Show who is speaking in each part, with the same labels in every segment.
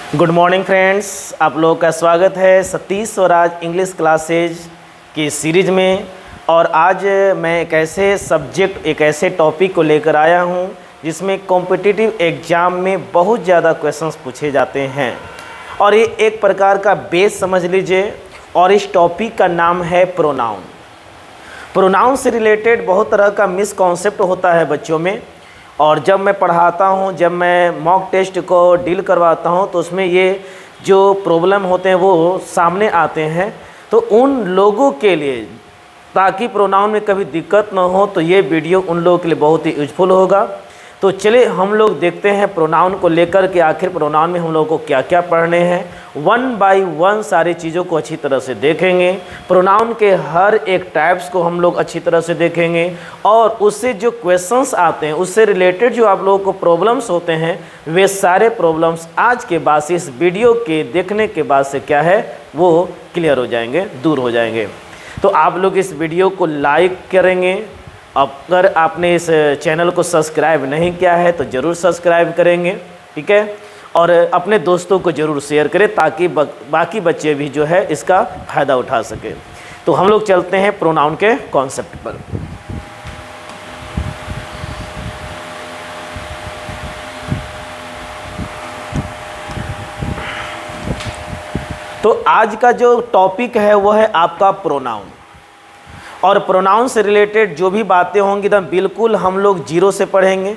Speaker 1: Good morning friends, आप लोगों का स्वागत है सतीश स्वराज इंग्लिश क्लासेज की सीरीज़ में। और आज मैं एक ऐसे टॉपिक को लेकर आया हूं जिसमें कॉम्पिटिटिव एग्ज़ाम में बहुत ज़्यादा क्वेश्चंस पूछे जाते हैं और ये एक प्रकार का बेस समझ लीजिए। और इस टॉपिक का नाम है प्रोनाउन। प्रोनाउन से रिलेटेड बहुत तरह का मिसकॉन्सेप्ट होता है बच्चों में, और जब मैं पढ़ाता हूँ, जब मैं मॉक टेस्ट को डील करवाता हूँ तो उसमें ये जो प्रॉब्लम होते हैं वो सामने आते हैं। तो उन लोगों के लिए, ताकि प्रोनाउन में कभी दिक्कत ना हो, तो ये वीडियो उन लोगों के लिए बहुत ही यूजफुल होगा। तो चलिए हम लोग देखते हैं प्रोनाउन को लेकर के आखिर प्रोनाउन में हम लोगों को क्या क्या पढ़ने हैं। वन बाय वन सारी चीज़ों को अच्छी तरह से देखेंगे। प्रोनाउन के हर एक टाइप्स को हम लोग अच्छी तरह से देखेंगे और उससे जो क्वेश्चंस आते हैं, उससे रिलेटेड जो आप लोगों को प्रॉब्लम्स होते हैं, वे सारे प्रॉब्लम्स आज के बाद से, इस वीडियो के देखने के बाद से क्या है वो क्लियर हो जाएंगे, दूर हो जाएंगे। तो आप लोग इस वीडियो को लाइक करेंगे। अगर आपने इस चैनल को सब्सक्राइब नहीं किया है तो ज़रूर सब्सक्राइब करेंगे, ठीक है। और अपने दोस्तों को ज़रूर शेयर करें ताकि बाकी बच्चे भी जो है इसका फ़ायदा उठा सके। तो हम लोग चलते हैं प्रोनाउन के कॉन्सेप्ट पर। तो आज का जो टॉपिक है वो है आपका प्रोनाउन। और प्रोनाउन से रिलेटेड जो भी बातें होंगी एकदम बिल्कुल हम लोग जीरो से पढ़ेंगे।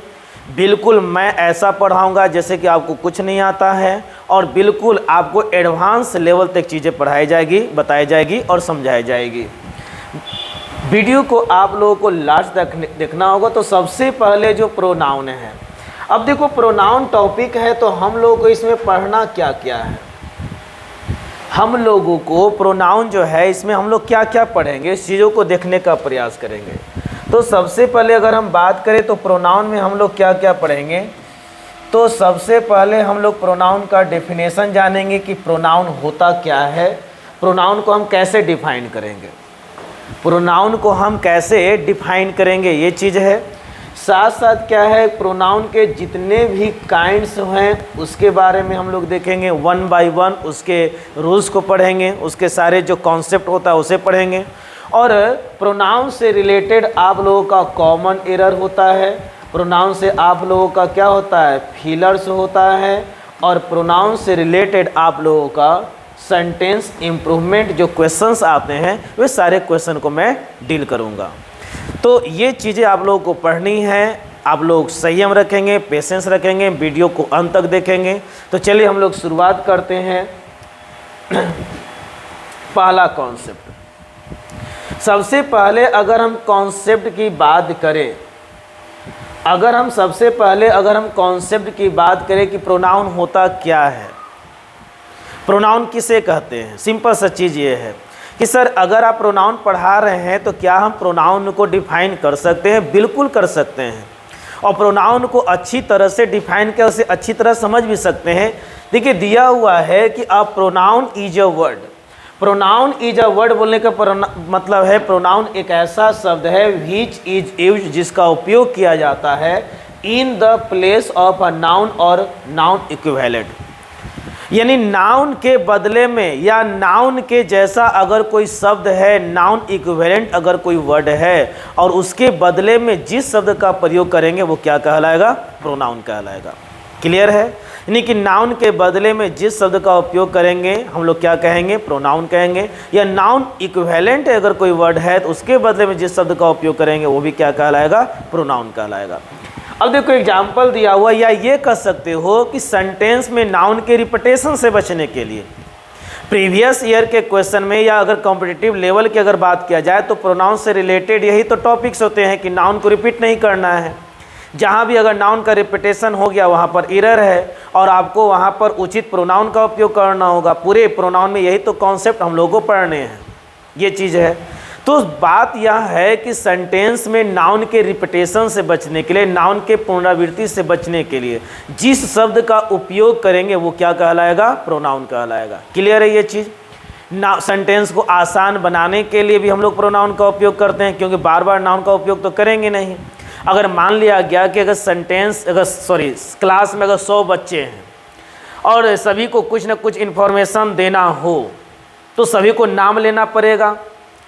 Speaker 1: बिल्कुल मैं ऐसा पढ़ाऊंगा जैसे कि आपको कुछ नहीं आता है, और बिल्कुल आपको एडवांस लेवल तक चीज़ें पढ़ाई जाएगी, बताई जाएगी और समझाई जाएगी। वीडियो को आप लोगों को लास्ट तक देखना होगा। तो सबसे पहले जो प्रोनाउन है, अब देखो प्रोनाउन टॉपिक है तो हम लोगों को इसमें पढ़ना क्या क्या है। हम लोगों को प्रोनाउन जो है इसमें हम लोग क्या क्या पढ़ेंगे, इस चीज़ों को देखने का प्रयास करेंगे। तो सबसे पहले अगर हम बात करें तो प्रोनाउन में हम लोग क्या क्या पढ़ेंगे, तो सबसे पहले हम लोग प्रोनाउन का डेफिनेशन जानेंगे कि प्रोनाउन होता क्या है, प्रोनाउन को हम कैसे डिफाइन करेंगे, प्रोनाउन को हम कैसे डिफाइन करेंगे, ये चीज़ है। साथ साथ क्या है, प्रोनाउन के जितने भी काइंड्स हैं उसके बारे में हम लोग देखेंगे वन बाय वन, उसके रूल्स को पढ़ेंगे, उसके सारे जो कॉन्सेप्ट होता है उसे पढ़ेंगे। और प्रोनाउन से रिलेटेड आप लोगों का कॉमन एरर होता है, प्रोनाउन से आप लोगों का क्या होता है, फिलर्स होता है, और प्रोनाउन से रिलेटेड आप लोगों का सेंटेंस इम्प्रूवमेंट जो क्वेश्चंस आते हैं वे सारे क्वेश्चन को मैं डील करूँगा। तो ये चीज़ें आप लोगों को पढ़नी है। आप लोग संयम रखेंगे, पेशेंस रखेंगे, वीडियो को अंत तक देखेंगे। तो चलिए हम लोग शुरुआत करते हैं। पहला कॉन्सेप्ट, सबसे पहले अगर हम कॉन्सेप्ट की बात करें, अगर हम कॉन्सेप्ट की बात करें कि प्रोनाउन होता क्या है, प्रोनाउन किसे कहते हैं, सिंपल सा चीज़ ये है कि सर अगर आप प्रोनाउन पढ़ा रहे हैं तो क्या हम प्रोनाउन को डिफाइन कर सकते हैं? बिल्कुल कर सकते हैं। और प्रोनाउन को अच्छी तरह से डिफाइन कर, उसे अच्छी तरह समझ भी सकते हैं। देखिए दिया हुआ है कि a pronoun is a word. Pronoun is a word बोलने का मतलब है प्रोनाउन एक ऐसा शब्द है विच इज यूज्ड, जिसका उपयोग किया जाता है in the place of a noun और नाउन इक्विवेलेंट। यानी नाउन के बदले में या नाउन के जैसा अगर कोई शब्द है, नाउन इक्विवेलेंट अगर कोई वर्ड है, और उसके बदले में जिस शब्द का प्रयोग करेंगे वो क्या कहलाएगा, प्रोनाउन कहलाएगा। क्लियर है? यानी कि नाउन के बदले में जिस शब्द का उपयोग करेंगे हम लोग क्या कहेंगे, प्रोनाउन कहेंगे। या नाउन इक्विवेलेंट अगर कोई वर्ड है तो उसके बदले में जिस शब्द का उपयोग करेंगे वो भी क्या कहलाएगा, प्रोनाउन कहलाएगा। अब देखो एग्जाम्पल दिया हुआ, या ये कह सकते हो कि सेंटेंस में नाउन के रिपीटेशन से बचने के लिए प्रीवियस ईयर के क्वेश्चन में या अगर कॉम्पिटिटिव लेवल की अगर बात किया जाए तो प्रोनाउन से रिलेटेड यही तो टॉपिक्स होते हैं कि नाउन को रिपीट नहीं करना है। जहाँ भी अगर नाउन का रिपीटेशन हो गया वहाँ पर एरर है और आपको वहाँ पर उचित प्रोनाउन का उपयोग करना होगा। पूरे प्रोनाउन में यही तो कॉन्सेप्ट हम लोगों को पढ़ने हैं, ये चीज़ है। तो बात यह है कि सेंटेंस में नाउन के रिपीटेशन से बचने के लिए, नाउन के पुनरावृत्ति से बचने के लिए जिस शब्द का उपयोग करेंगे वो क्या कहलाएगा, प्रोनाउन कहलाएगा। क्लियर है ये चीज़? सेंटेंस को आसान बनाने के लिए भी हम लोग प्रोनाउन का उपयोग करते हैं, क्योंकि बार बार नाउन का उपयोग तो करेंगे नहीं। अगर मान लिया गया कि अगर क्लास में अगर 100 बच्चे हैं और सभी को कुछ न कुछ इन्फॉर्मेशन देना हो तो सभी को नाम लेना पड़ेगा।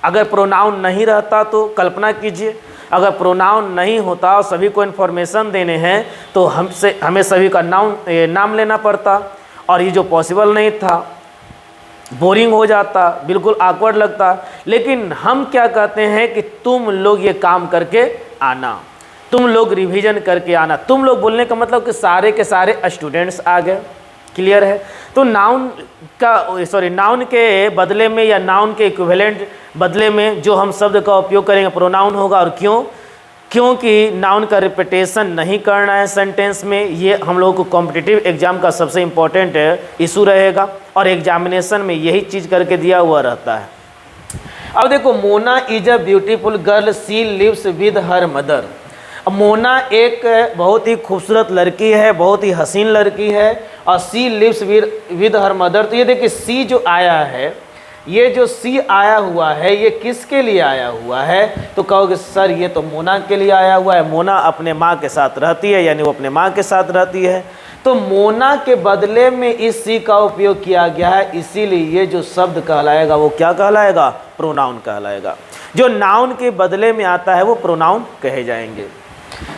Speaker 1: अगर प्रोनाउन नहीं रहता तो कल्पना कीजिए, अगर प्रोनाउन नहीं होता और सभी को इन्फॉर्मेशन देने हैं तो हमें सभी का नाम लेना पड़ता, और ये जो पॉसिबल नहीं था, बोरिंग हो जाता, बिल्कुल ऑकवर्ड लगता। लेकिन हम क्या कहते हैं कि तुम लोग ये काम करके आना, तुम लोग रिवीजन करके आना। तुम लोग बोलने का मतलब कि सारे के सारे स्टूडेंट्स आ गए। क्लियर है? तो नाउन के बदले में या नाउन के इक्विवेलेंट बदले में जो हम शब्द का उपयोग करेंगे प्रोनाउन होगा। और क्योंकि नाउन का रिपीटेशन नहीं करना है सेंटेंस में। ये हम लोगों को कॉम्पिटिटिव एग्जाम का सबसे इम्पोर्टेंट इशू रहेगा, और एग्जामिनेशन में यही चीज़ करके दिया हुआ रहता है। अब देखो, Mona is a beautiful girl, she lives with her mother. अब मोना एक बहुत ही खूबसूरत लड़की है, बहुत ही हसीन लड़की है, और she lives with her mother. तो ये देखिए, सी जो आया है, ये जो सी आया हुआ है, ये किसके लिए आया हुआ है? तो कहोगे सर ये तो मोना के लिए आया हुआ है। मोना अपने माँ के साथ रहती है, यानी वो अपने माँ के साथ रहती है। तो मोना के बदले में इस सी का उपयोग किया गया है, इसीलिए ये जो शब्द कहलाएगा वो क्या कहलाएगा? प्रोनाउन कहलाएगा। जो नाउन के बदले में आता है वो प्रोनाउन कहे जाएंगे।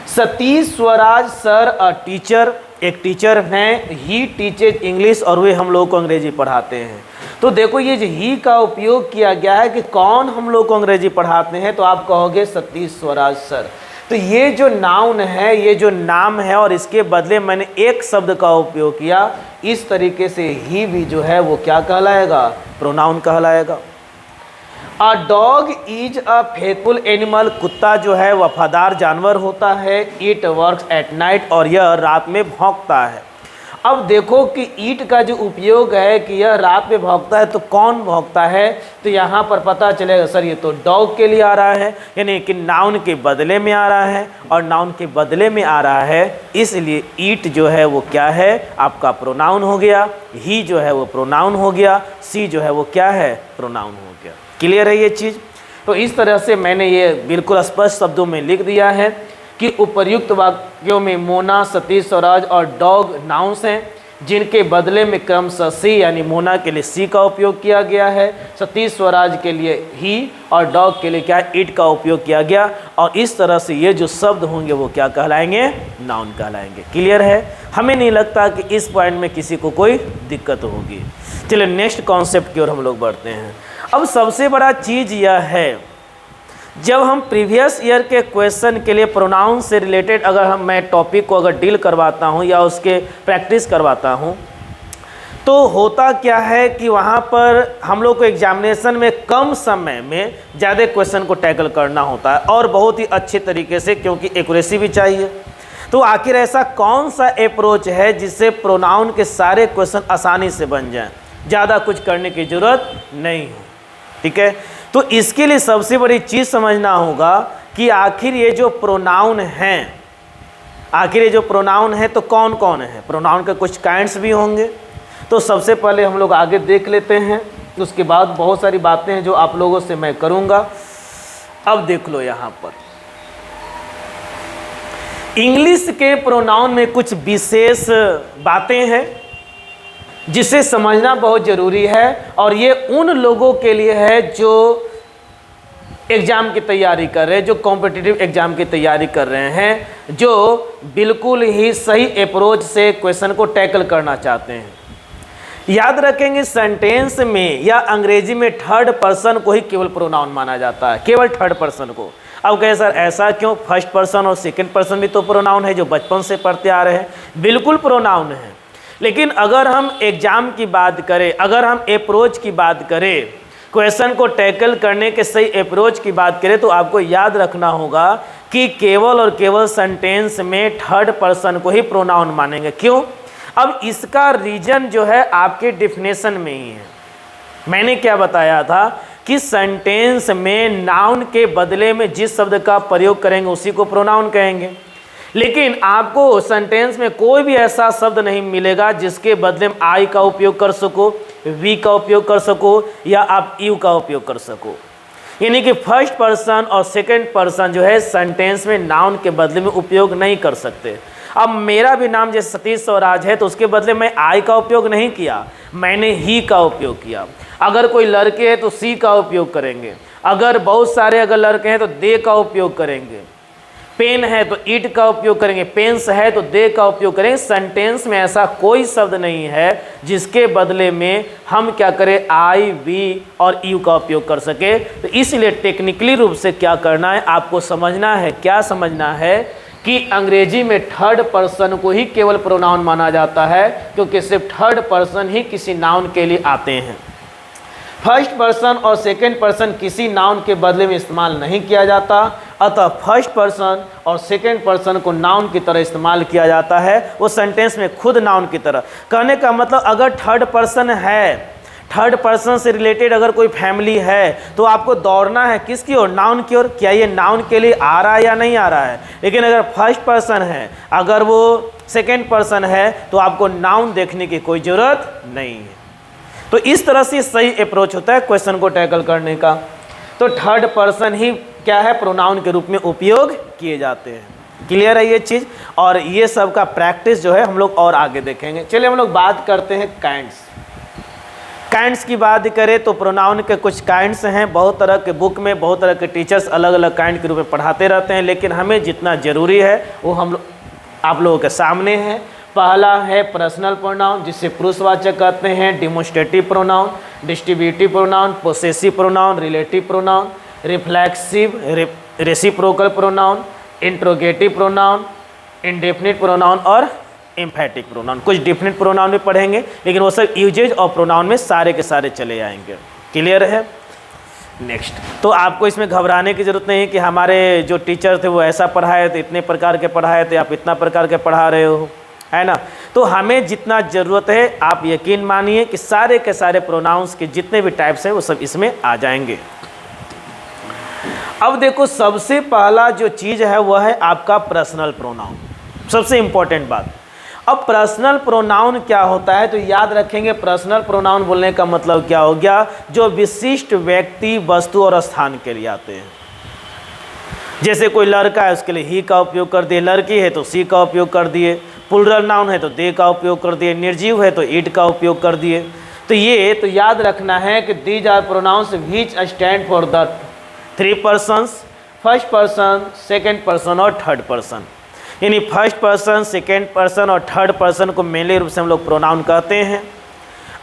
Speaker 1: Satish Swaraj sir a teacher, एक टीचर हैं, ही टीचेज इंग्लिश, और वे हम लोग को अंग्रेजी पढ़ाते हैं। तो देखो, ये जो ही का उपयोग किया गया है कि कौन हम लोग को अंग्रेजी पढ़ाते हैं, तो आप कहोगे सतीश स्वराज सर। तो ये जो नाउन है, ये जो नाम है, और इसके बदले मैंने एक शब्द का उपयोग किया, इस तरीके से ही भी जो है वो क्या कहलाएगा? प्रोनाउन कहलाएगा। A dog is a faithful animal, कुत्ता जो है वफादार जानवर होता है। इट वर्क्स एट नाइट, और यह रात में भौंकता है। अब देखो कि ईट का जो उपयोग है कि यह रात में भौंकता है, तो कौन भौंकता है? तो यहाँ पर पता चलेगा सर ये तो डॉग के लिए आ रहा है, यानी कि नाउन के बदले में आ रहा है, और नाउन के बदले में आ रहा है, इसलिए ईट जो है वो क्या है? आपका प्रोनाउन हो गया। ही जो है वो प्रोनाउन हो गया। सी जो है वो क्या है? प्रोनाउन हो गया। क्लियर है ये चीज़? तो इस तरह से मैंने ये बिल्कुल स्पष्ट शब्दों में लिख दिया है कि उपर्युक्त वाक्यों में मोना, सतीश स्वराज और डॉग नाउन्स हैं, जिनके बदले में क्रमशः सी, यानी मोना के लिए सी का उपयोग किया गया है, सतीश स्वराज के लिए ही, और डॉग के लिए क्या? इट का उपयोग किया गया। और इस तरह से ये जो शब्द होंगे वो क्या कहलाएंगे? नाउन कहलाएंगे। क्लियर है? हमें नहीं लगता कि इस पॉइंट में किसी को कोई दिक्कत होगी। चलिए नेक्स्ट कॉन्सेप्ट की ओर हम लोग बढ़ते हैं। अब सबसे बड़ा चीज़ यह है, जब हम प्रीवियस ईयर के क्वेश्चन के लिए प्रोनाउन से रिलेटेड अगर मैं टॉपिक को अगर डील करवाता हूं या उसके प्रैक्टिस करवाता हूं, तो होता क्या है कि वहां पर हम लोग को एग्जामिनेशन में कम समय में ज़्यादा क्वेश्चन को टैकल करना होता है, और बहुत ही अच्छे तरीके से, क्योंकि एक्यूरेसी भी चाहिए। तो आखिर ऐसा कौन सा अप्रोच है जिससे प्रोनाउन के सारे क्वेश्चन आसानी से बन जाएं, ज़्यादा कुछ करने की ज़रूरत नहीं हो? ठीक है, तो इसके लिए सबसे बड़ी चीज़ समझना होगा कि आखिर ये जो प्रोनाउन हैं, आखिर ये जो प्रोनाउन है तो कौन कौन है? प्रोनाउन के कुछ काइंड्स भी होंगे। तो सबसे पहले हम लोग आगे देख लेते हैं, उसके बाद बहुत सारी बातें हैं जो आप लोगों से मैं करूँगा। अब देख लो, यहाँ पर इंग्लिश के प्रोनाउन में कुछ विशेष बातें हैं जिसे समझना बहुत ज़रूरी है, और ये उन लोगों के लिए है जो एग्ज़ाम की तैयारी कर रहे हैं, जो कॉम्पिटिटिव एग्ज़ाम की तैयारी कर रहे हैं, जो बिल्कुल ही सही अप्रोच से क्वेश्चन को टैकल करना चाहते हैं। याद रखेंगे, सेंटेंस में या अंग्रेजी में थर्ड पर्सन को ही केवल प्रोनाउन माना जाता है, केवल थर्ड पर्सन को। अब कहे सर ऐसा क्यों? फर्स्ट पर्सन और सेकंड पर्सन भी तो प्रोनाउन है, जो बचपन से पढ़ते आ रहे हैं। बिल्कुल प्रोनाउन है, लेकिन अगर हम एग्ज़ाम की बात करें, अगर हम अप्रोच की बात करें, क्वेश्चन को टैकल करने के सही अप्रोच की बात करें, तो आपको याद रखना होगा कि केवल और केवल सेंटेंस में थर्ड पर्सन को ही प्रोनाउन मानेंगे। क्यों? अब इसका रीज़न जो है आपके डिफिनेशन में ही है। मैंने क्या बताया था कि सेंटेंस में नाउन के बदले में जिस शब्द का प्रयोग करेंगे उसी को प्रोनाउन कहेंगे, लेकिन आपको सेंटेंस में कोई भी ऐसा शब्द नहीं मिलेगा जिसके बदले में आई का उपयोग कर सको, वी का उपयोग कर सको, या आप यू का उपयोग कर सको। यानी कि फर्स्ट पर्सन और सेकंड पर्सन जो है सेंटेंस में नाउन के बदले में उपयोग नहीं कर सकते। अब मेरा भी नाम जैसे सतीश स्वराज है तो उसके बदले मैं आई का उपयोग नहीं किया, मैंने ही का उपयोग किया। अगर कोई लड़के हैं तो सी का उपयोग करेंगे, अगर बहुत सारे अगर लड़के हैं तो दे का उपयोग करेंगे, पेन है तो इट का उपयोग करेंगे, पेन्स है तो दे का उपयोग करेंगे। सेंटेंस में ऐसा कोई शब्द नहीं है जिसके बदले में हम क्या करें, आई, वी और यू का उपयोग कर सके। तो इसलिए टेक्निकली रूप से क्या करना है, आपको समझना है, क्या समझना है कि अंग्रेजी में थर्ड पर्सन को ही केवल प्रोनाउन माना जाता है, क्योंकि सिर्फ थर्ड पर्सन ही किसी नाउन के लिए आते हैं। फर्स्ट पर्सन और सेकंड पर्सन किसी नाउन के बदले में इस्तेमाल नहीं किया जाता, अतः फर्स्ट पर्सन और सेकंड पर्सन को नाउन की तरह इस्तेमाल किया जाता है, वो सेंटेंस में खुद नाउन की तरह। कहने का मतलब अगर थर्ड पर्सन है, थर्ड पर्सन से रिलेटेड अगर कोई फैमिली है तो आपको दौड़ना है किसकी ओर, नाउन की ओर। क्या ये नाउन के लिए आ रहा है या नहीं आ रहा है। लेकिन अगर फर्स्ट पर्सन है, अगर वो सेकंड पर्सन है तो आपको नाउन देखने की कोई ज़रूरत नहीं है। तो इस तरह से सही अप्रोच होता है क्वेश्चन को टैकल करने का। तो थर्ड पर्सन ही क्या है, प्रोनाउन के रूप में उपयोग किए जाते हैं। क्लियर है ये चीज़। और ये सब का प्रैक्टिस जो है हम लोग और आगे देखेंगे। चलिए हम लोग बात करते हैं काइंड्स। काइंड्स की बात करें तो प्रोनाउन के कुछ काइंड्स हैं, बहुत तरह के बुक में बहुत तरह के टीचर्स अलग अलग काइंड के रूप में पढ़ाते रहते हैं, लेकिन हमें जितना ज़रूरी है वो हम आप लोगों के सामने है। पहला है पर्सनल प्रोनाउन, जिसे पुरुषवाचक कहते हैं, demonstrative pronoun, distributive pronoun, possessive pronoun, relative pronoun, reflexive, reciprocal pronoun, interrogative pronoun, indefinite pronoun और एम्फैटिक प्रोनाउन। कुछ डिफिनिट प्रोनाउन में पढ़ेंगे, लेकिन वो सब यूजेज और प्रोनाउन में सारे के सारे चले आएंगे। क्लियर है। नेक्स्ट, तो आपको इसमें घबराने की ज़रूरत नहीं है कि हमारे जो टीचर थे वो ऐसा पढ़ाए थे, इतने प्रकार के पढ़ाए थे, आप इतना प्रकार के पढ़ा रहे हो, है ना। तो हमें जितना ज़रूरत है आप यकीन मानिए कि सारे के सारे प्रोनाउंस के जितने भी टाइप्स हैं वो सब इसमें आ जाएंगे। अब देखो, सबसे पहला जो चीज़ है वह है आपका पर्सनल प्रोनाउन, सबसे इम्पोर्टेंट बात। अब पर्सनल प्रोनाउन क्या होता है, तो याद रखेंगे पर्सनल प्रोनाउन बोलने का मतलब क्या हो गया, जो विशिष्ट व्यक्ति, वस्तु और स्थान के लिए आते हैं। जैसे कोई लड़का है उसके लिए ही का उपयोग कर दिए, लड़की है तो सी का उपयोग कर दिए, प्लूरल नाउन है तो दे का उपयोग कर दिए, निर्जीव है तो इट का उपयोग कर दिए। तो ये तो याद रखना है कि these are pronouns which stand for the three persons, first person, second person और थर्ड पर्सन। यानी फर्स्ट पर्सन, सेकेंड पर्सन और थर्ड पर्सन को मेनली रूप से हम लोग प्रोनाउन कहते हैं।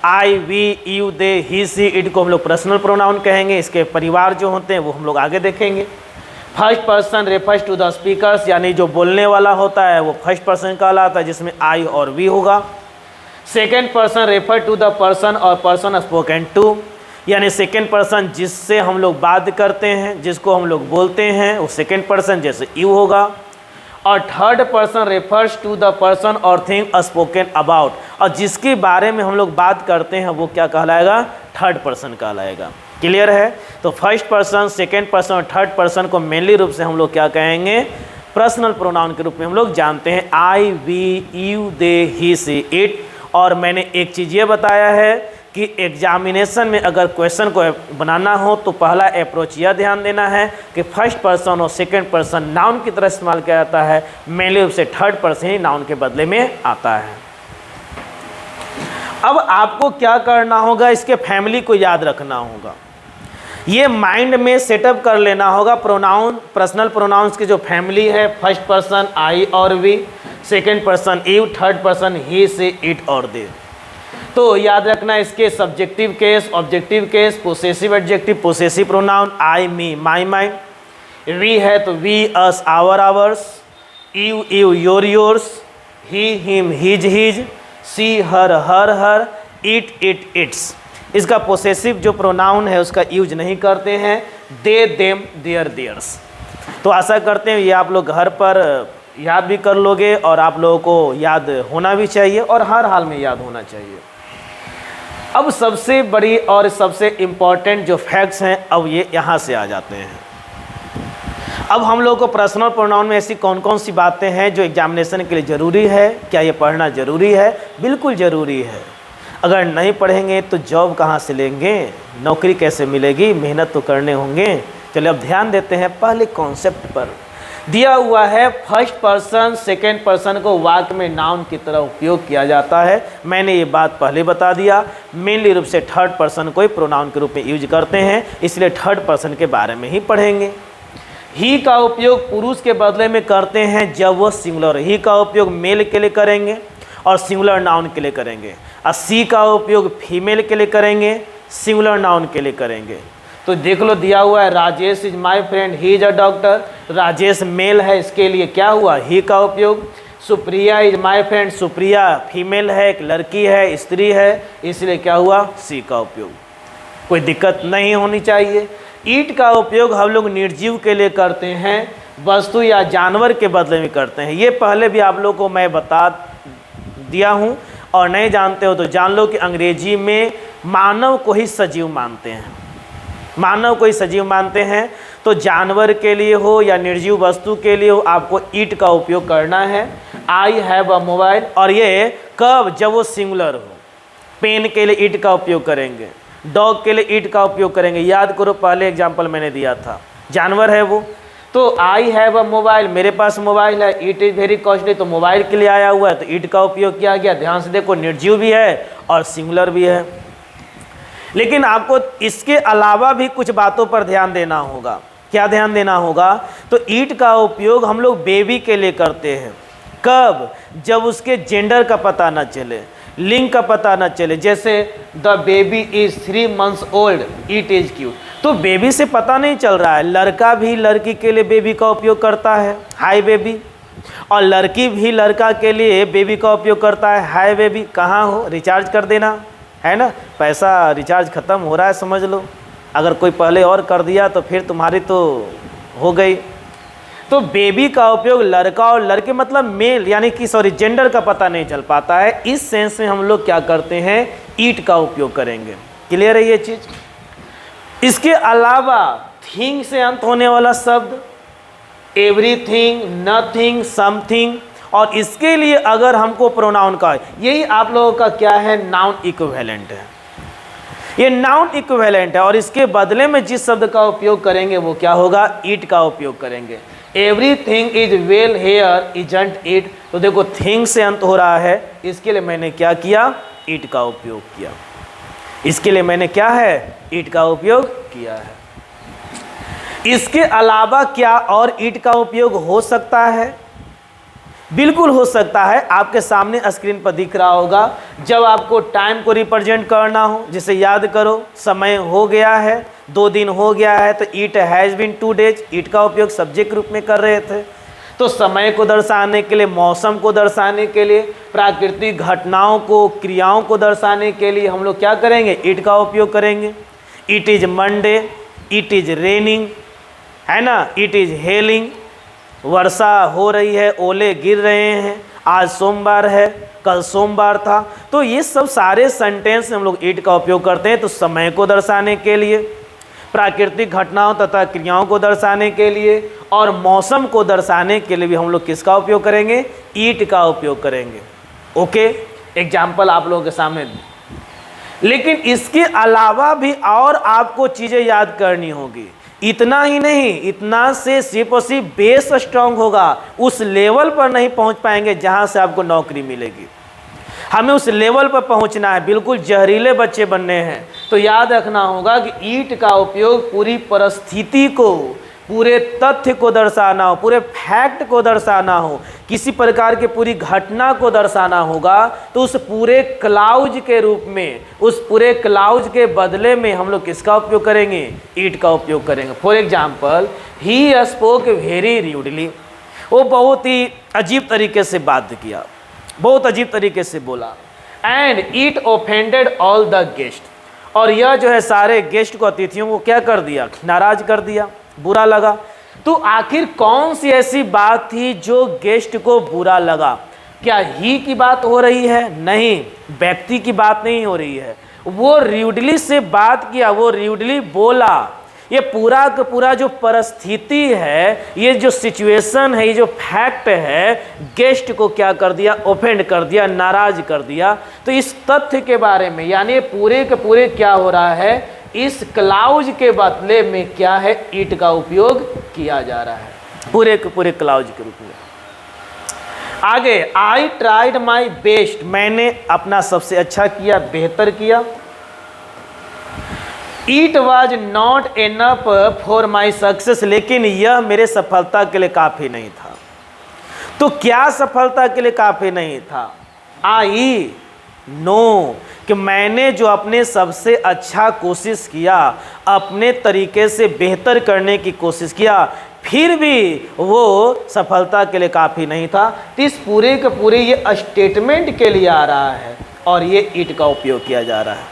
Speaker 1: I, we, you, they, he, she, it को हम लोग पर्सनल प्रोनाउन कहेंगे। इसके परिवार जो होते हैं वो हम लोग आगे देखेंगे। First person refers to the speakers, यानी जो बोलने वाला होता है वो फर्स्ट पर्सन कहलाता है, जिसमें आई और वी होगा। Second person refer to the person और पर्सन स्पोकन टू, यानी सेकेंड पर्सन जिससे हम लोग बात करते हैं, जिसको हम लोग बोलते हैं, वो सेकेंड पर्सन जैसे यू होगा। और third person refers to the person और थिंग स्पोकन अबाउट, और जिसके बारे में हम लोग बात करते हैं वो क्या कहलाएगा, थर्ड पर्सन कहलाएगा। क्लियर है। तो फर्स्ट पर्सन, सेकेंड पर्सन और थर्ड पर्सन को मेनली रूप से हम लोग क्या कहेंगे, पर्सनल प्रोनाउन के रूप में हम लोग जानते हैं। I, we, you, they, he, she, it. और मैंने एक चीज़ ये बताया है कि एग्जामिनेशन में अगर क्वेश्चन को बनाना हो तो पहला अप्रोच यह ध्यान देना है कि फर्स्ट पर्सन और सेकंड पर्सन नाउन की तरह इस्तेमाल किया जाता है, मेनली रूप से थर्ड पर्सन ही नाउन के बदले में आता है। अब आपको क्या करना होगा, इसके फैमिली को याद रखना होगा, ये माइंड में सेटअप कर लेना होगा। प्रोनाउन, पर्सनल प्रोनाउंस की जो फैमिली है, फर्स्ट पर्सन आई और we, second person you, third person he, she, it और दे। तो याद रखना इसके subjective case, objective case, possessive adjective, possessive pronoun I, me, my, mine. We है तो we, us, our, ours. You, you, your, yours. He, him, his, his. She, her, her, her. It, it, its. इसका possessive जो pronoun है उसका use नहीं करते हैं। They, them, their, theirs. तो आशा करते हैं ये आप लोग घर पर याद भी कर लोगे और आप लोगों को याद होना भी चाहिए और हर हाल में याद होना चाहिए। अब सबसे बड़ी और सबसे इम्पॉर्टेंट जो फैक्ट्स हैं अब ये यहाँ से आ जाते हैं। अब हम लोग को पर्सनल प्रोनाउन में ऐसी कौन कौन सी बातें हैं जो एग्जामिनेशन के लिए ज़रूरी है, क्या ये पढ़ना ज़रूरी है? बिल्कुल ज़रूरी है। अगर नहीं पढ़ेंगे तो जॉब कहाँ से लेंगे, नौकरी कैसे मिलेगी, मेहनत तो करने होंगे। चलिए अब ध्यान देते हैं पहले कॉन्सेप्ट पर। दिया हुआ है फर्स्ट पर्सन सेकेंड पर्सन को वाक्य में नाउन की तरह उपयोग किया जाता है। मैंने ये बात पहले बता दिया। मेनली रूप से थर्ड पर्सन को ही प्रोनाउन के रूप में यूज करते हैं, इसलिए थर्ड पर्सन के बारे में ही पढ़ेंगे। ही का उपयोग पुरुष के बदले में करते हैं जब वो सिंगुलर। ही का उपयोग मेल के लिए करेंगे और सिंगुलर नाउन के लिए करेंगे, और सी का उपयोग फीमेल के लिए करेंगे, सिंगुलर नाउन के लिए करेंगे। तो देख लो दिया हुआ है Rajesh is my friend, he is a doctor. Rajesh male है, इसके लिए क्या हुआ ही का उपयोग। Supriya is my friend, Supriya female है, एक लड़की है, स्त्री है, इसलिए क्या हुआ सी का उपयोग। कोई दिक्कत नहीं होनी चाहिए। ईट का उपयोग हम लोग निर्जीव के लिए करते हैं, वस्तु या जानवर के बदले में करते हैं। ये पहले भी आप लोगों को मैं बता दिया हूँ, और नहीं जानते हो तो जान लो कि अंग्रेजी में मानव को ही सजीव मानते हैं। मानव को ही सजीव मानते हैं, तो जानवर के लिए हो या निर्जीव वस्तु के लिए हो आपको ईट का उपयोग करना है। आई हैव अ मोबाइल, और ये कब, जब वो सिंगुलर हो। पेन के लिए ईट का उपयोग करेंगे, डॉग के लिए ईट का उपयोग करेंगे। याद करो पहले एग्जाम्पल मैंने दिया था, जानवर है वो। तो आई हैव अ मोबाइल, मेरे पास मोबाइल है। इट इज़ वेरी कॉस्टली, तो मोबाइल के लिए आया हुआ है, तो ईट का उपयोग किया गया। ध्यान से देखो निर्जीव भी है और सिंगुलर भी है। लेकिन आपको इसके अलावा भी कुछ बातों पर ध्यान देना होगा। क्या ध्यान देना होगा? तो ईट का उपयोग हम लोग बेबी के लिए करते हैं। कब? जब उसके जेंडर का पता न चले, लिंग का पता न चले। जैसे the baby is 3 months old, it is cute. तो बेबी से पता नहीं चल रहा है। लड़का भी लड़की के लिए बेबी का उपयोग करता है, हाय बेबी, और लड़की भी लड़का के लिए बेबी का उपयोग करता है, हाय बेबी। कहाँ हो? रिचार्ज कर देना, है ना। पैसा रिचार्ज ख़त्म हो रहा है समझ लो। अगर कोई पहले और कर दिया तो फिर तुम्हारी तो हो गई। तो बेबी का उपयोग लड़का और लड़के मतलब मेल यानी कि जेंडर का पता नहीं चल पाता है, इस सेंस में हम लोग क्या करते हैं, ईट का उपयोग करेंगे। क्लियर है ये चीज़? इसके अलावा थिंग से अंत होने वाला शब्द, एवरीथिंग, नथिंग, समथिंग, और इसके लिए अगर हमको प्रोनाउन का, यही आप लोगों का क्या है, नाउन इक्विवेलेंट है। ये नाउन इक्विवेलेंट है, और इसके बदले में जिस शब्द का उपयोग करेंगे वो क्या होगा, ईट का उपयोग करेंगे। Everything is well hair isn't it. तो देखो थिंग से अंत हो रहा है, इसके लिए मैंने क्या किया, ईट का उपयोग किया। इसके लिए मैंने क्या है, ईट का उपयोग किया है। इसके अलावा क्या और ईट का उपयोग हो सकता है? बिल्कुल हो सकता है। आपके सामने स्क्रीन पर दिख रहा होगा, जब आपको टाइम को रिप्रेजेंट करना हो, जिसे याद करो समय हो गया है, 2 दिन हो गया है, तो इट हैज़ बीन 2 days, ईट का उपयोग सब्जेक्ट रूप में कर रहे थे। तो समय को दर्शाने के लिए, मौसम को दर्शाने के लिए, प्राकृतिक घटनाओं को, क्रियाओं को दर्शाने के लिए हम लोग क्या करेंगे, ईट का उपयोग करेंगे। It is Monday, it is raining, है ना, इट इज़ हेलिंग, वर्षा हो रही है, ओले गिर रहे हैं, आज सोमवार है, कल सोमवार था। तो ये सब सारे सेंटेंस में हम लोग ईट का उपयोग करते हैं। तो समय को दर्शाने के लिए, प्राकृतिक घटनाओं तथा क्रियाओं को दर्शाने के लिए, और मौसम को दर्शाने के लिए भी हम लोग किसका उपयोग करेंगे, ईट का उपयोग करेंगे। ओके, एग्जाम्पल आप लोगों के सामने। लेकिन इसके अलावा भी और आपको चीज़ें याद करनी होगी। इतना ही नहीं, इतना से सिर्फ और सिर्फ बेस स्ट्रांग होगा, उस लेवल पर नहीं पहुंच पाएंगे जहां से आपको नौकरी मिलेगी। हमें उस लेवल पर पहुंचना है, बिल्कुल जहरीले बच्चे बनने हैं। तो याद रखना होगा कि ईट का उपयोग पूरी परिस्थिति को, पूरे तथ्य को दर्शाना हो, पूरे फैक्ट को दर्शाना हो, किसी प्रकार के पूरी घटना को दर्शाना होगा, तो उस पूरे क्लाउज के रूप में, उस पूरे क्लाउज के बदले में हम लोग किसका उपयोग करेंगे, ईट का उपयोग करेंगे। For example, he spoke very rudely, वो बहुत ही अजीब तरीके से बात किया, बहुत अजीब तरीके से बोला। And it offended all the guest, और यह जो है सारे गेस्ट को, अतिथियों को क्या कर दिया, नाराज कर दिया, बुरा लगा। तो आखिर कौन सी ऐसी बात थी जो गेस्ट को बुरा लगा? क्या ही की बात हो रही है? नहीं, व्यक्ति की बात नहीं हो रही है। वो र्यूडली से बात किया, वो र्यूडली बोला। ये पूरा का पूरा जो परिस्थिति है, ये जो सिचुएशन है, ये जो फैक्ट है, गेस्ट को क्या कर दिया, ऑफेंड कर दिया, नाराज कर दिया। तो इस तथ्य के बारे में, यानी पूरे के पूरे क्या हो रहा है, इस क्लाउज के बदले में क्या है, ईट का उपयोग किया जा रहा है। पूरे के पूरे क्लाउज के रूप में। आगे, आई ट्राइड माई बेस्ट, मैंने अपना सबसे अच्छा किया, बेहतर किया। It was not enough for my success, लेकिन यह मेरे सफलता के लिए काफ़ी नहीं था। तो क्या सफलता के लिए काफ़ी नहीं था? आई नो, कि मैंने जो अपने सबसे अच्छा कोशिश किया, अपने तरीके से बेहतर करने की कोशिश किया, फिर भी वो सफलता के लिए काफ़ी नहीं था। तो इस पूरे के पूरे ये स्टेटमेंट के लिए आ रहा है और ये इट का उपयोग किया जा रहा है।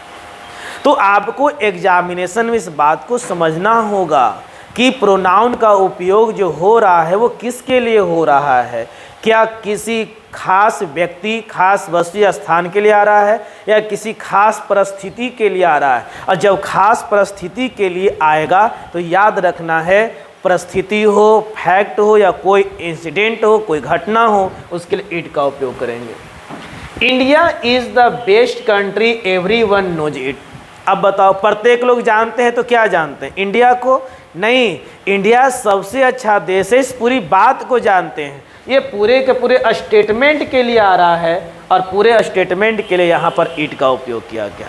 Speaker 1: तो आपको एग्जामिनेशन में इस बात को समझना होगा कि प्रोनाउन का उपयोग जो हो रहा है वो किसके लिए हो रहा है। क्या किसी खास व्यक्ति, खास वस्तु या स्थान के लिए आ रहा है, या किसी खास परिस्थिति के लिए आ रहा है। और जब खास परिस्थिति के लिए आएगा तो याद रखना है, परिस्थिति हो, फैक्ट हो, या कोई इंसिडेंट हो, कोई घटना हो, उसके लिए इट का उपयोग करेंगे। India is the best country, everyone knows it. अब बताओ, प्रत्येक लोग जानते हैं तो क्या जानते हैं? इंडिया को? नहीं, इंडिया सबसे अच्छा देश है, इस पूरी बात को जानते हैं। ये पूरे के पूरे स्टेटमेंट के लिए आ रहा है और पूरे स्टेटमेंट के लिए यहाँ पर इट का उपयोग किया गया।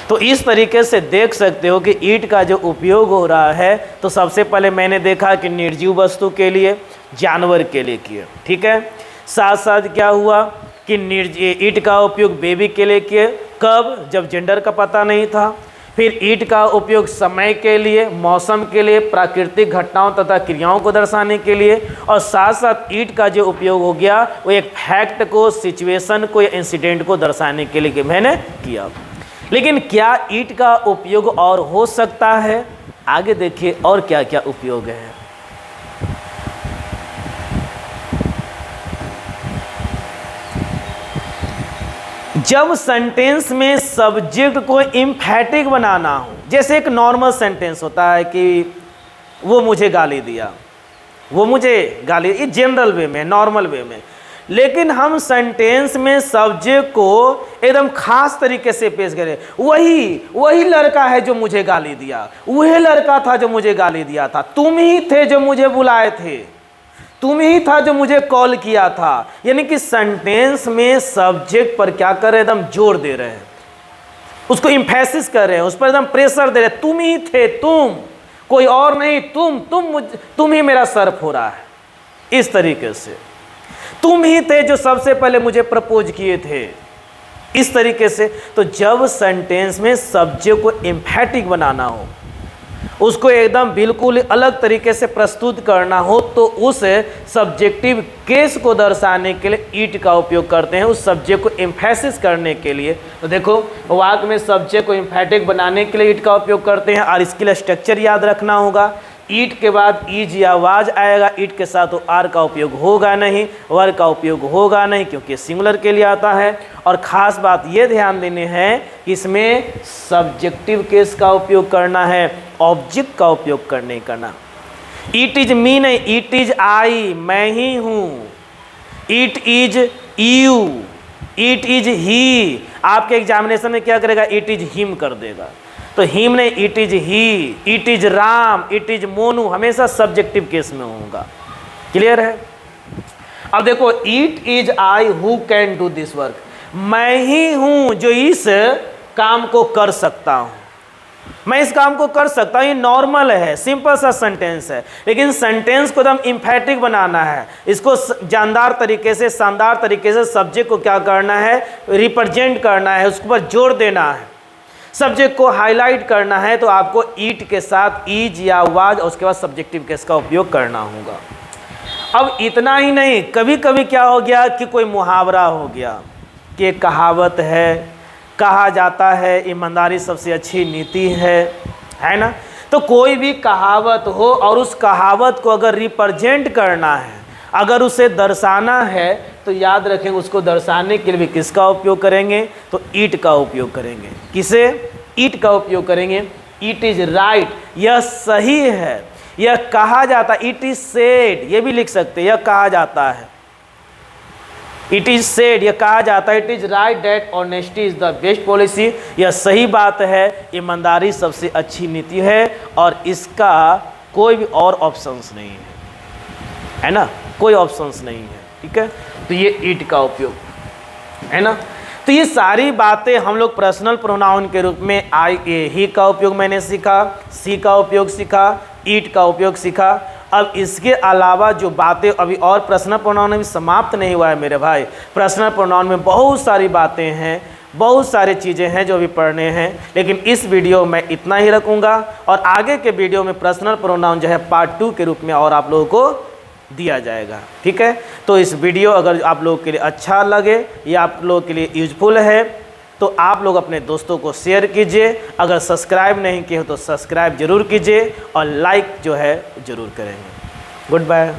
Speaker 1: तो इस तरीके से देख सकते हो कि ईट का जो उपयोग हो रहा है, तो सबसे पहले मैंने देखा कि निर्जीव वस्तु के लिए, जानवर के लिए किए, ठीक है। साथ साथ क्या हुआ कि ईट का उपयोग बेबी के लिए किए, कब? जब जेंडर का पता नहीं था। फिर ईट का उपयोग समय के लिए, मौसम के लिए, प्राकृतिक घटनाओं तथा क्रियाओं को दर्शाने के लिए, और साथ साथ ईट का जो उपयोग हो गया वो एक फैक्ट को, सिचुएशन को या इंसिडेंट को दर्शाने के लिए मैंने किया। लेकिन क्या ईट का उपयोग और हो सकता है? आगे देखिए और क्या क्या उपयोग है। जब सेंटेंस में सब्जेक्ट को एम्फैटिक बनाना हो, जैसे एक नॉर्मल सेंटेंस होता है कि वो मुझे गाली दिया, वो मुझे गाली, ये जनरल वे में, नॉर्मल वे में। लेकिन हम सेंटेंस में सब्जेक्ट को एकदम खास तरीके से पेश करें, वही लड़का है जो मुझे गाली दिया, वही लड़का था जो मुझे गाली दिया था, तुम ही थे जो मुझे बुलाए थे, तुम ही था जो मुझे कॉल किया था। यानी कि सेंटेंस में सब्जेक्ट पर क्या कर रहे हैं? एकदम जोर दे रहे हैं, उसको इम्फेसिस कर रहे हैं, उस पर एकदम प्रेशर दे रहे हैं। तुम ही थे, तुम, कोई और नहीं, तुम ही मेरा सर्फ हो रहा है। इस तरीके से तुम ही थे जो सबसे पहले मुझे प्रपोज किए थे, इस तरीके से। तो जब सेंटेंस में सब्जेक्ट को एम्फैटिक बनाना हो, उसको एकदम बिल्कुल अलग तरीके से प्रस्तुत करना हो, तो उस सब्जेक्टिव केस को दर्शाने के लिए ईट का उपयोग करते हैं, उस सब्जेक्ट को एम्फेसिस करने के लिए। तो देखो, वाक्य में सब्जेक्ट को एम्फैटिक बनाने के लिए ईट का उपयोग करते हैं, और इसके लिए स्ट्रक्चर याद रखना होगा। ईट के बाद ईज या वाज आएगा, ईट के साथ तो आर का उपयोग होगा नहीं, वर का उपयोग होगा नहीं, क्योंकि सिंगुलर के लिए आता है। और ख़ास बात ये ध्यान देने हैं कि इसमें सब्जेक्टिव केस का उपयोग करना है, ऑब्जेक्ट का उपयोग नहीं करना। इट इज मी नहीं, इट इज आई, मैं ही हूँ। It is you, it is he. आपके एग्जामिनेशन में क्या करेगा? इट इज हिम कर देगा। तो हिम नहीं, it is he, it is Ram, it is Monu, हमेशा सब्जेक्टिव केस में होगा। क्लियर है? अब देखो, it is I who can do this work, मैं ही हूं जो इस काम को कर सकता हूं, मैं इस काम को कर सकता हूं। ये नॉर्मल है, सिंपल सा सेंटेंस है, लेकिन सेंटेंस को एकदम इम्फैटिक बनाना है, इसको जानदार तरीके से, शानदार तरीके से सब्जेक्ट को क्या करना है? रिप्रेजेंट करना है, उसके ऊपर जोर देना है, सब्जेक्ट को हाईलाइट करना है। तो आपको ईट के साथ ईज या वाज और उसके बाद सब्जेक्टिव केस का उपयोग करना होगा। अब इतना ही नहीं, कभी कभी क्या हो गया कि कोई मुहावरा हो गया कि एक कहावत है, कहा जाता है ईमानदारी सबसे अच्छी नीति है ना। तो कोई भी कहावत हो और उस कहावत को अगर रिप्रेजेंट करना है, अगर उसे दर्शाना है, तो याद रखें उसको दर्शाने के लिए भी किसका उपयोग करेंगे? तो ईट का उपयोग करेंगे। किसे? ईट का उपयोग करेंगे। इट इज राइट, यह सही है, यह कहा जाता है। इट इज सेड, ये भी लिख सकते हैं, यह कहा जाता है। इट इज सेड, यह कहा जाता है। It is right that honesty is the best policy, यह सही बात है, ईमानदारी सबसे अच्छी नीति है, और इसका कोई भी और ऑप्शंस नहीं है। है ना, कोई ऑप्शंस नहीं है, ठीक है। तो ये इट का उपयोग है ना। तो ये सारी बातें हम लोग पर्सनल प्रोनाउन के रूप में आई ए ही का उपयोग मैंने सीखा, सी का उपयोग सीखा, इट का उपयोग सीखा। अब इसके अलावा जो बातें अभी और पर्सनल प्रोनाउन में भी समाप्त नहीं हुआ है मेरे भाई, पर्सनल प्रोनाउन में बहुत सारी बातें हैं, बहुत सारी चीज़ें हैं जो अभी पढ़ने हैं, लेकिन इस वीडियो में इतना ही रखूँगा और आगे के वीडियो में पर्सनल प्रोनाउन जो है पार्ट 2 के रूप में और आप लोगों को दिया जाएगा, ठीक है। तो इस वीडियो अगर आप लोगों के लिए अच्छा लगे या आप लोगों के लिए यूजफुल है तो आप लोग अपने दोस्तों को शेयर कीजिए। अगर सब्सक्राइब नहीं किए हो तो सब्सक्राइब जरूर कीजिए और लाइक जो है ज़रूर करेंगे। Good bye.